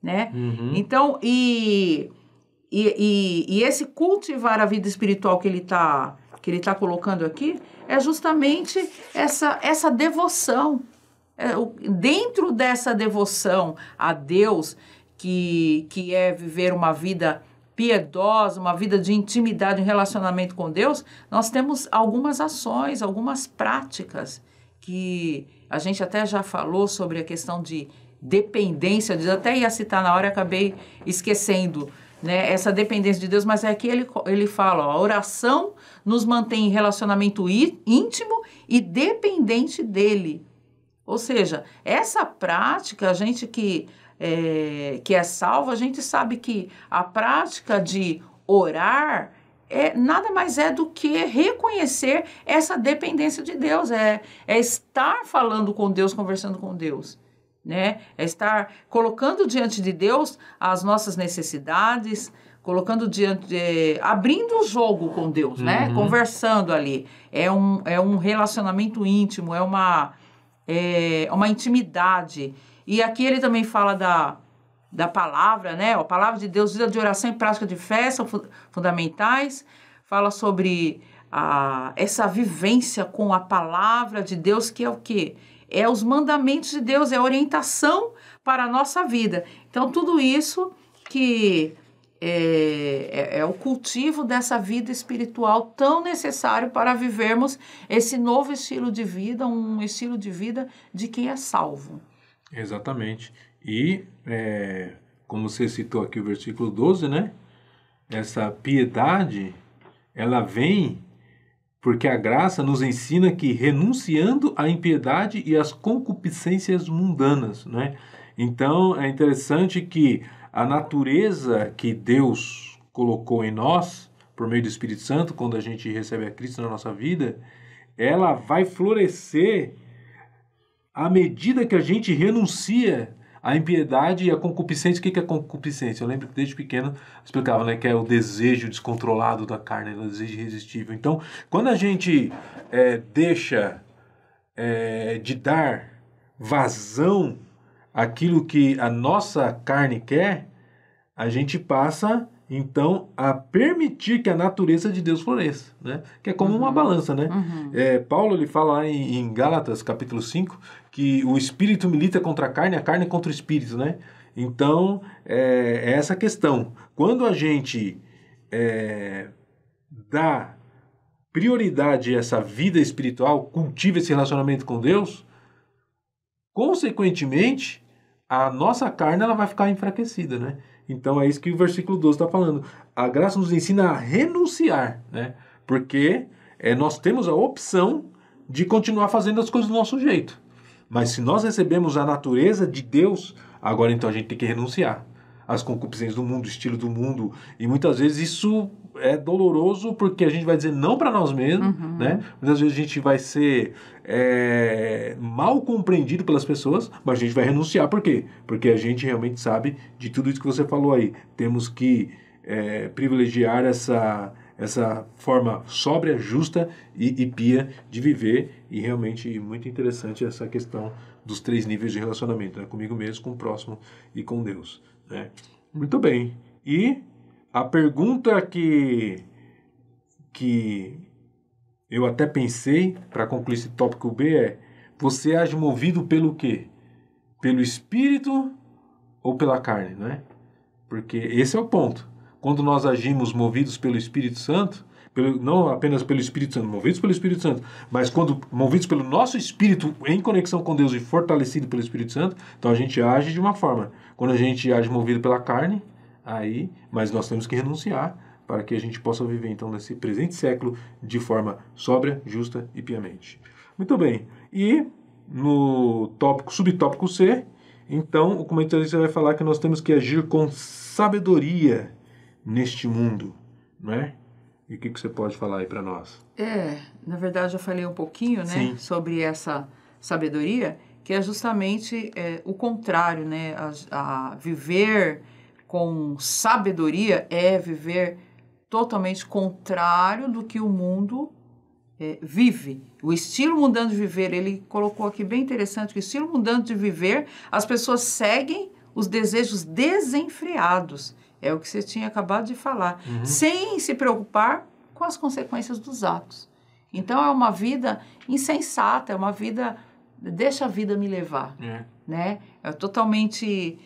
né? Então, e esse cultivar a vida espiritual que ele tá colocando aqui é justamente essa devoção. Dentro dessa devoção a Deus, que é viver uma vida piedosa, uma vida de intimidade, um relacionamento com Deus, nós temos algumas ações, algumas práticas que a gente até já falou sobre a questão de dependência. Eu até ia citar na hora e acabei esquecendo, né, essa dependência de Deus, mas é que ele fala, a oração nos mantém em relacionamento íntimo e dependente dele. Ou seja, essa prática, a gente que é salvo, a gente sabe que a prática de orar nada mais é do que reconhecer essa dependência de Deus, é estar falando com Deus, conversando com Deus. Né? É estar colocando diante de Deus as nossas necessidades, colocando abrindo o jogo com Deus, né? Conversando ali. É um relacionamento íntimo, é uma intimidade. E aqui ele também fala da palavra, né? A palavra de Deus, vida de oração e prática de fé são fundamentais. Fala sobre essa vivência com a palavra de Deus, que é o quê? É os mandamentos de Deus, é a orientação para a nossa vida. Então, tudo isso que é o cultivo dessa vida espiritual tão necessário para vivermos esse novo estilo de vida, um estilo de vida de quem é salvo. Exatamente. E como você citou aqui o versículo 12, né? Essa piedade, ela vem porque a graça nos ensina que renunciando à impiedade e às concupiscências mundanas, né? Então, é interessante que a natureza que Deus colocou em nós, por meio do Espírito Santo, quando a gente recebe a Cristo na nossa vida, ela vai florescer à medida que a gente renuncia à impiedade e à concupiscência. O que é concupiscência? Eu lembro que desde pequeno explicava, né, que é o desejo descontrolado da carne, o desejo irresistível. Então, quando a gente deixa de dar vazão àquilo que a nossa carne quer, a gente passa então a permitir que a natureza de Deus floresça, né? Que é como uma balança, né? Paulo ele fala lá em Gálatas capítulo 5 que o espírito milita contra a carne contra o espírito, né? Então é essa questão. Quando a gente dá prioridade a essa vida espiritual, cultiva esse relacionamento com Deus, consequentemente a nossa carne ela vai ficar enfraquecida, né? Então é isso que o versículo 12 está falando. A graça nos ensina a renunciar, né? Porque nós temos a opção de continuar fazendo as coisas do nosso jeito. Mas se nós recebemos a natureza de Deus, agora então a gente tem que renunciar às concupiscências do mundo, estilo do mundo. E muitas vezes isso é doloroso porque a gente vai dizer não para nós mesmos, né? Muitas vezes a gente vai ser mal compreendido pelas pessoas, mas a gente vai renunciar. Por quê? Porque a gente realmente sabe de tudo isso que você falou aí. Temos que privilegiar essa forma sóbria, justa e pia de viver. E realmente muito interessante essa questão dos 3 níveis de relacionamento, né? Comigo mesmo, com o próximo e com Deus, né? Muito bem. E a pergunta que eu até pensei para concluir esse tópico B é: você age movido pelo quê? Pelo Espírito ou pela carne, né? Porque esse é o ponto. Quando nós agimos movidos pelo Espírito Santo, não apenas pelo Espírito Santo, movidos pelo Espírito Santo, mas quando movidos pelo nosso Espírito em conexão com Deus e fortalecido pelo Espírito Santo, então a gente age de uma forma. Quando a gente age movido pela carne, mas nós temos que renunciar para que a gente possa viver então nesse presente século de forma sóbria, justa e piamente. Muito bem. E no subtópico C, então o comentarista vai falar que nós temos que agir com sabedoria neste mundo, não é? E o que você pode falar aí para nós? Na verdade eu falei um pouquinho, né, sobre essa sabedoria, que é justamente o contrário, né? A viver com sabedoria é viver totalmente contrário do que o mundo vive. O estilo mundano de viver, ele colocou aqui bem interessante, que o estilo mundano de viver, as pessoas seguem os desejos desenfreados. É o que você tinha acabado de falar. Sem se preocupar com as consequências dos atos. Então, é uma vida insensata, é uma vida... Deixa a vida me levar, né? É totalmente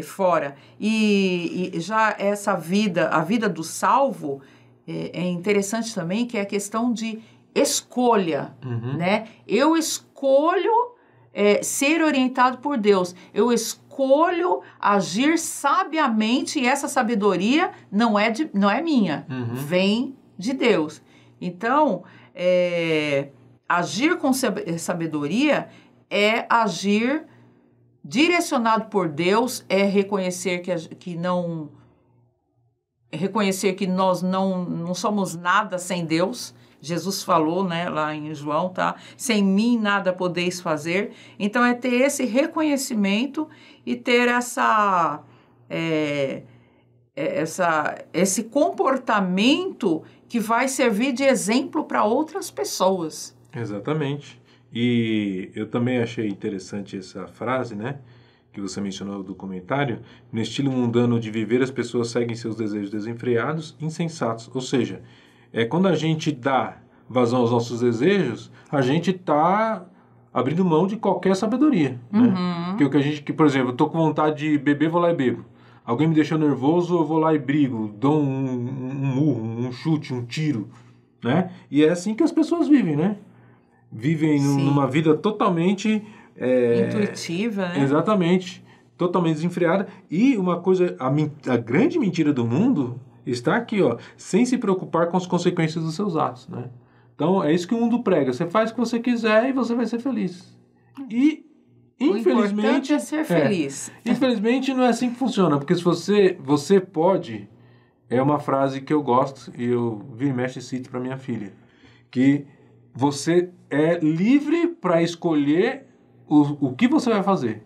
fora. E já essa vida, a vida do salvo, é interessante também, que é a questão de escolha, né? Eu escolho ser orientado por Deus. Eu escolho agir sabiamente e essa sabedoria não é minha, vem de Deus. Então, agir com sabedoria é agir direcionado por Deus, é reconhecer reconhecer que nós não somos nada sem Deus. Jesus falou, né, lá em João, tá? Sem mim nada podeis fazer. Então, é ter esse reconhecimento e ter esse comportamento que vai servir de exemplo para outras pessoas. Exatamente. E eu também achei interessante essa frase, né, que você mencionou do comentário. No estilo mundano de viver, as pessoas seguem seus desejos desenfreados, insensatos. Ou seja, quando a gente dá vazão aos nossos desejos, a gente está abrindo mão de qualquer sabedoria, né? Porque o que a gente, por exemplo, eu tô com vontade de beber, vou lá e bebo. Alguém me deixou nervoso, eu vou lá e brigo, dou um murro, um chute, um tiro, né? E é assim que as pessoas vivem, né? Vivem numa vida totalmente... intuitiva, né? Exatamente. totalmente desenfreada. E uma coisa, a grande mentira do mundo está aqui, ó, sem se preocupar com as consequências dos seus atos, né? Então, é isso que o mundo prega. Você faz o que você quiser e você vai ser feliz. E, infelizmente... O importante é ser feliz. Infelizmente, não é assim que funciona. Porque se você pode... É uma frase que eu gosto e eu vira e mexe e cito para minha filha. Que você é livre para escolher o que você vai fazer.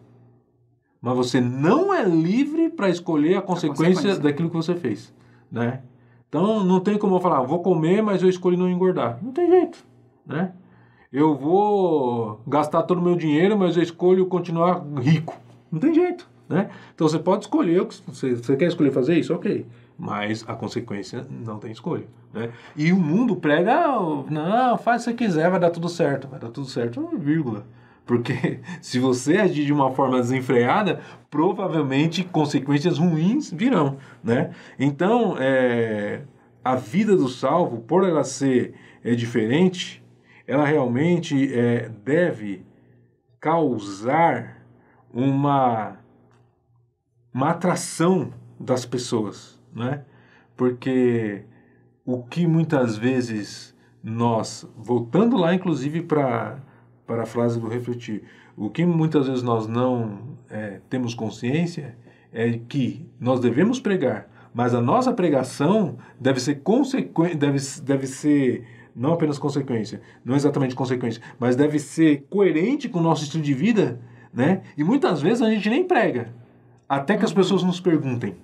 Mas você não é livre para escolher a consequência daquilo que você fez, né? Então, não tem como eu falar, vou comer, mas eu escolhi não engordar. Não tem jeito, né? Eu vou gastar todo o meu dinheiro, mas eu escolho continuar rico. Não tem jeito, né? Então, você pode escolher, você quer escolher fazer isso? Ok. Mas a consequência não tem escolha, né? E o mundo prega, não, faz o que você quiser, vai dar tudo certo. Vai dar tudo certo, vírgula. Porque se você agir de uma forma desenfreada, provavelmente consequências ruins virão, né? Então, a vida do salvo, por ela ser diferente, ela realmente deve causar uma atração das pessoas, né? Porque o que muitas vezes nós, voltando lá inclusive para a frase do refletir, o que muitas vezes nós não temos consciência é que nós devemos pregar, mas a nossa pregação deve ser deve ser não apenas consequência, não exatamente consequência, mas deve ser coerente com o nosso estilo de vida, né? E muitas vezes a gente nem prega, até que as pessoas nos perguntem,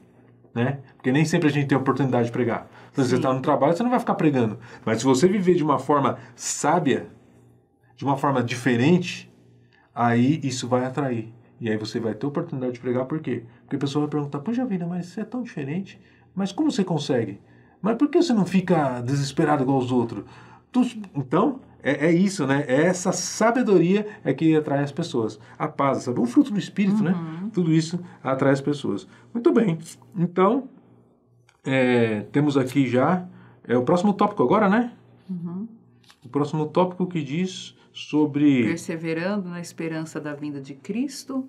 né? Porque nem sempre a gente tem a oportunidade de pregar. Então, se você está no trabalho, você não vai ficar pregando. Mas se você viver de uma forma sábia, de uma forma diferente, aí isso vai atrair. E aí você vai ter a oportunidade de pregar, por quê? Porque a pessoa vai perguntar, poxa vida, mas você é tão diferente, mas como você consegue? Mas por que você não fica desesperado igual os outros? Então, é isso, né? É essa sabedoria que atrai as pessoas. A paz, sabe? O fruto do Espírito, né? Tudo isso atrai as pessoas. Muito bem. Então, temos aqui já o próximo tópico agora, né? O próximo tópico que diz sobre... Perseverando na esperança da vinda de Cristo,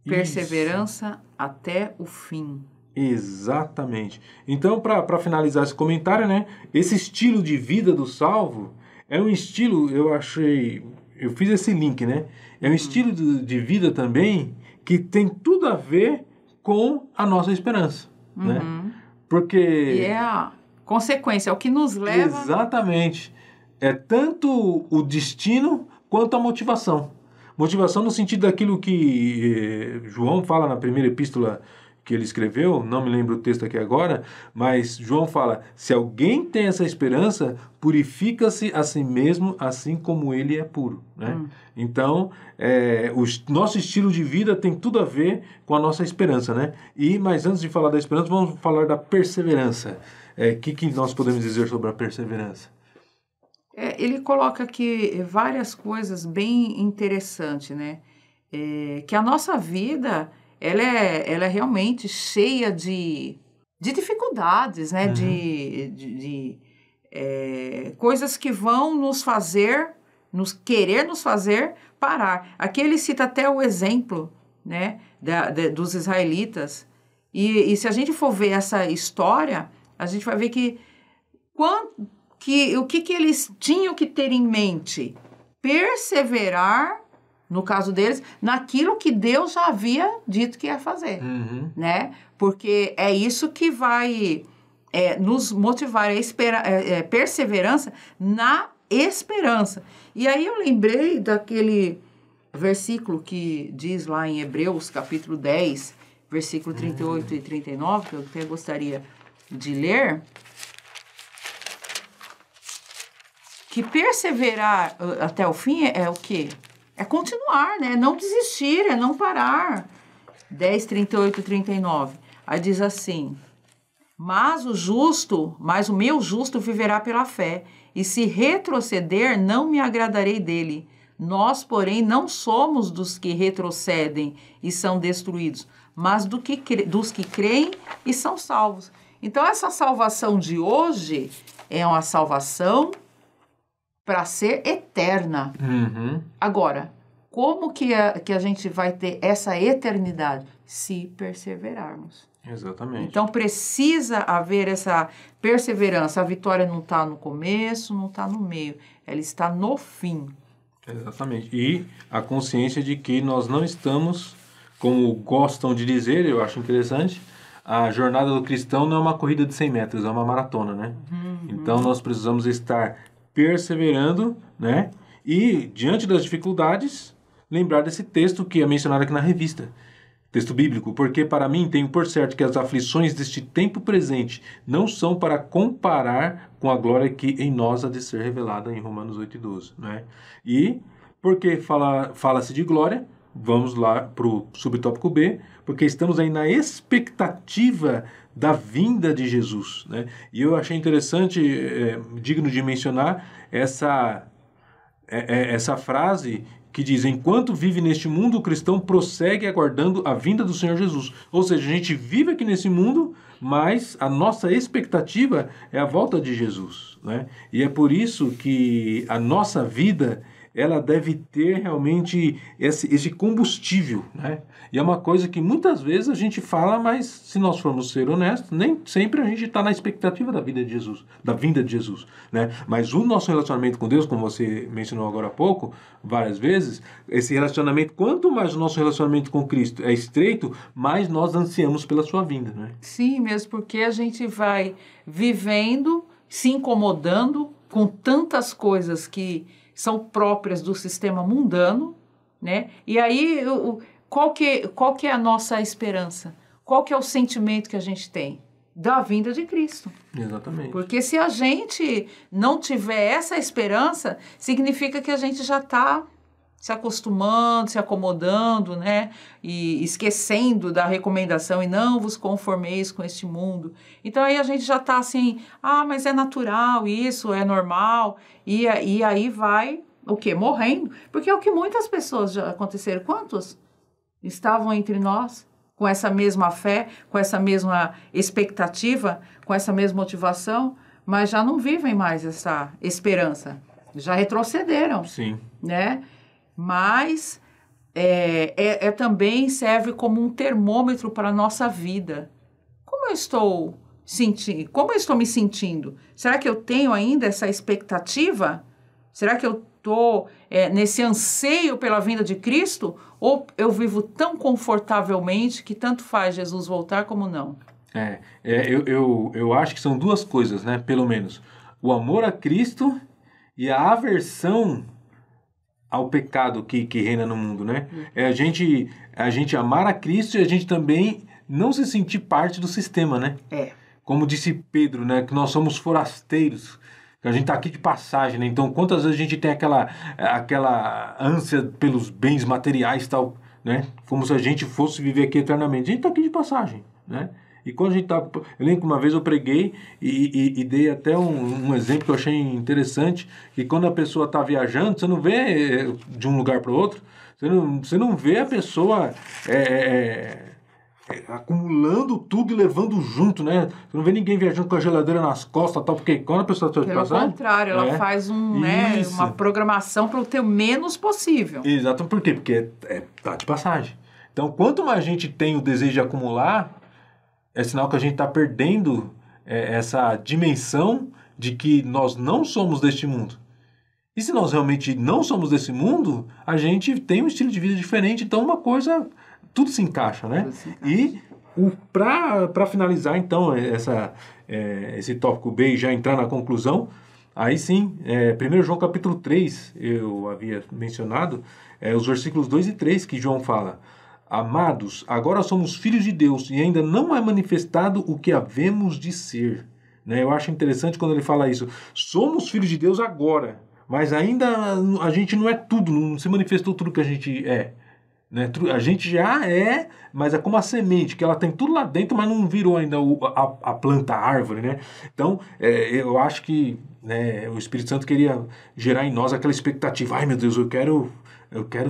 perseverança até o fim. Exatamente. Então, para finalizar esse comentário, né? Esse estilo de vida do salvo é um estilo, eu fiz esse link, né? É um estilo de vida também que tem tudo a ver com a nossa esperança, né? Porque... E é a consequência, é o que nos leva... Exatamente. É tanto o destino quanto a motivação. Motivação no sentido daquilo que João fala na primeira epístola que ele escreveu, não me lembro o texto aqui agora, mas João fala, se alguém tem essa esperança, purifica-se a si mesmo, assim como ele é puro, né? Então, o nosso estilo de vida tem tudo a ver com a nossa esperança, né? Mas antes de falar da esperança, vamos falar da perseverança. O que nós podemos dizer sobre a perseverança? Ele coloca aqui várias coisas bem interessantes, né? Que a nossa vida... Ela é realmente cheia de dificuldades, né? De coisas que vão querer nos fazer parar. Aqui ele cita até o exemplo, né? Dos israelitas. E se a gente for ver essa história, a gente vai ver o que eles tinham que ter em mente? Perseverar, no caso deles, naquilo que Deus já havia dito que ia fazer, né? Porque é isso que vai nos motivar a perseverança na esperança. E aí eu lembrei daquele versículo que diz lá em Hebreus, capítulo 10, versículo 38 e 39, que eu até gostaria de ler, que perseverar até o fim é o quê? É continuar, né? Não desistir, é não parar. 10, 38 e 39. Aí diz assim, mas o meu justo viverá pela fé, e se retroceder, não me agradarei dele. Nós, porém, não somos dos que retrocedem e são destruídos, mas dos que creem e são salvos. Então, essa salvação de hoje é uma salvação para ser eterna. Agora, como que a gente vai ter essa eternidade? se perseverarmos. Exatamente. Então, precisa haver essa perseverança. A vitória não está no começo, não está no meio. Ela está no fim. Exatamente. E a consciência de que nós não estamos, como gostam de dizer, eu acho interessante, a jornada do cristão não é uma corrida de 100 metros, é uma maratona, né? Então, nós precisamos estar perseverando, né? E, diante das dificuldades, lembrar desse texto que é mencionado aqui na revista. Texto bíblico, porque para mim tenho por certo que as aflições deste tempo presente não são para comparar com a glória que em nós há de ser revelada em Romanos 8:12, né? E porque fala-se de glória, vamos lá para o subtópico B, porque estamos aí na expectativa da vinda de Jesus, né? E eu achei interessante, digno de mencionar, essa frase que diz: enquanto vive neste mundo, o cristão prossegue aguardando a vinda do Senhor Jesus. Ou seja, a gente vive aqui nesse mundo, mas a nossa expectativa é a volta de Jesus, né? E é por isso que a nossa vida, ela deve ter realmente esse combustível, né? E é uma coisa que muitas vezes a gente fala, mas se nós formos ser honestos, nem sempre a gente está na expectativa da vida de Jesus, da vinda de Jesus, né? Mas o nosso relacionamento com Deus, como você mencionou agora há pouco, várias vezes, esse relacionamento, quanto mais o nosso relacionamento com Cristo é estreito, mais nós ansiamos pela sua vinda, né? Sim, mesmo porque a gente vai vivendo, se incomodando com tantas coisas que são próprias do sistema mundano, né? E aí, qual que é a nossa esperança? Qual que é o sentimento que a gente tem? Da vinda de Cristo. Exatamente. Porque se a gente não tiver essa esperança, significa que a gente já está se acostumando, se acomodando, né? E esquecendo da recomendação, e não vos conformeis com este mundo. Então aí a gente já está assim, mas é natural isso, é normal. E aí vai o quê? Morrendo. Porque é o que muitas pessoas já aconteceram. Quantos estavam entre nós com essa mesma fé, com essa mesma expectativa, com essa mesma motivação, mas já não vivem mais essa esperança. Já retrocederam. Sim. Né? Mas também serve como um termômetro para a nossa vida. Como eu estou me sentindo? Será que eu tenho ainda essa expectativa? Será que eu estou nesse anseio pela vinda de Cristo? Ou eu vivo tão confortavelmente que tanto faz Jesus voltar como não? Eu acho que são duas coisas, né? Pelo menos. O amor a Cristo e a aversão ao pecado que reina no mundo, né? A gente amar a Cristo e a gente também não se sentir parte do sistema, né? Como disse Pedro, né? Que nós somos forasteiros, que a gente está aqui de passagem, né? Então, quantas vezes a gente tem aquela ânsia pelos bens materiais e tal, né? Como se a gente fosse viver aqui eternamente. A gente está aqui de passagem, né? E quando a gente tá... Eu lembro que uma vez eu preguei e dei até um exemplo que eu achei interessante, que quando a pessoa está viajando, você não vê de um lugar para o outro, você não vê a pessoa acumulando tudo e levando junto, né? Você não vê ninguém viajando com a geladeira nas costas, tal, porque quando a pessoa está de passagem... Pelo contrário, ela faz uma programação para o ter o menos possível. Exato, por quê? Porque tá de passagem. Então, quanto mais a gente tem o desejo de acumular, é sinal que a gente está perdendo essa dimensão de que nós não somos deste mundo. E se nós realmente não somos desse mundo, a gente tem um estilo de vida diferente. Então, uma coisa, tudo se encaixa, né? E para finalizar, então, esse tópico B e já entrar na conclusão, aí sim, 1 João capítulo 3, eu havia mencionado, os versículos 2 e 3 que João fala: amados, agora somos filhos de Deus e ainda não é manifestado o que havemos de ser. Né? Eu acho interessante quando ele fala isso. Somos filhos de Deus agora, mas ainda a gente não é tudo, não se manifestou tudo que a gente é. Né? A gente já é, mas é como a semente, que ela tem tudo lá dentro, mas não virou ainda a planta, a árvore. Né? Então, eu acho que, né, o Espírito Santo queria gerar em nós aquela expectativa. Ai, meu Deus, eu quero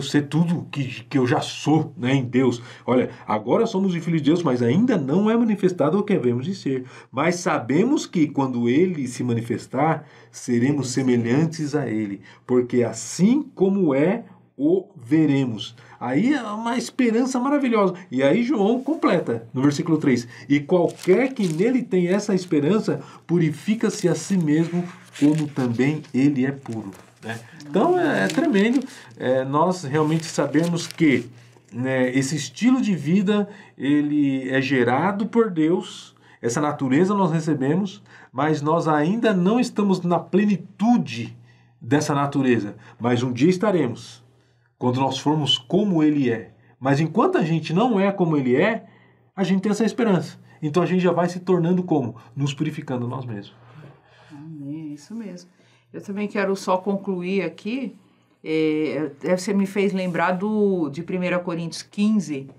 ser tudo que eu já sou, né, em Deus. Olha, agora somos filhos de Deus, mas ainda não é manifestado o que havemos de ser. Mas sabemos que quando Ele se manifestar, seremos semelhantes a Ele. Porque assim como é o veremos. Aí é uma esperança maravilhosa. E aí João completa, no versículo 3. E qualquer que nele tem essa esperança, purifica-se a si mesmo, como também ele é puro. Né? Então é tremendo nós realmente sabermos que, né, esse estilo de vida, ele é gerado por Deus, essa natureza nós recebemos, mas nós ainda não estamos na plenitude dessa natureza. Mas um dia estaremos, quando nós formos como ele é. Mas enquanto a gente não é como ele é, a gente tem essa esperança. Então a gente já vai se tornando como? Nos purificando nós mesmos. Amém, isso mesmo. Eu também quero só concluir aqui, você me fez lembrar de 1 Coríntios 15,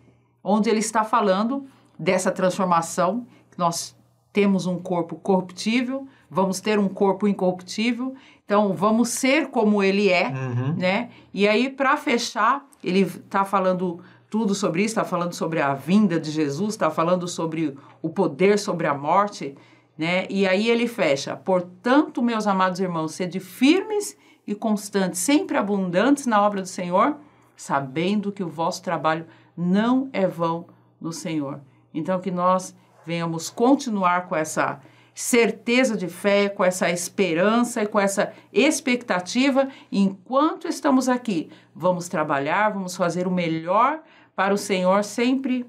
onde ele está falando dessa transformação, que nós temos um corpo corruptível, vamos ter um corpo incorruptível, então vamos ser como ele é, né? E aí, para fechar, ele está falando tudo sobre isso, está falando sobre a vinda de Jesus, está falando sobre o poder sobre a morte, né? E aí ele fecha: portanto, meus amados irmãos, sede firmes e constantes, sempre abundantes na obra do Senhor, sabendo que o vosso trabalho não é vão no Senhor. Então, que nós venhamos continuar com essa certeza de fé, com essa esperança e com essa expectativa. Enquanto estamos aqui, vamos trabalhar, vamos fazer o melhor para o Senhor, sempre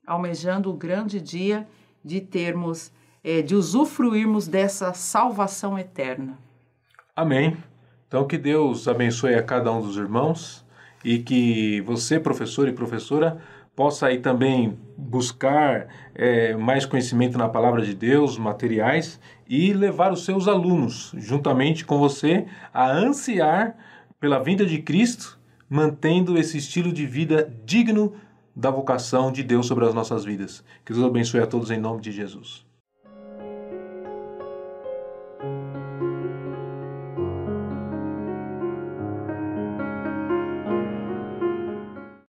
almejando o grande dia de termos, de usufruirmos dessa salvação eterna. Amém. Então que Deus abençoe a cada um dos irmãos e que você, professor e professora, possa aí também buscar mais conhecimento na palavra de Deus, materiais, e levar os seus alunos, juntamente com você, a ansiar pela vinda de Cristo, mantendo esse estilo de vida digno da vocação de Deus sobre as nossas vidas. Que Deus abençoe a todos em nome de Jesus.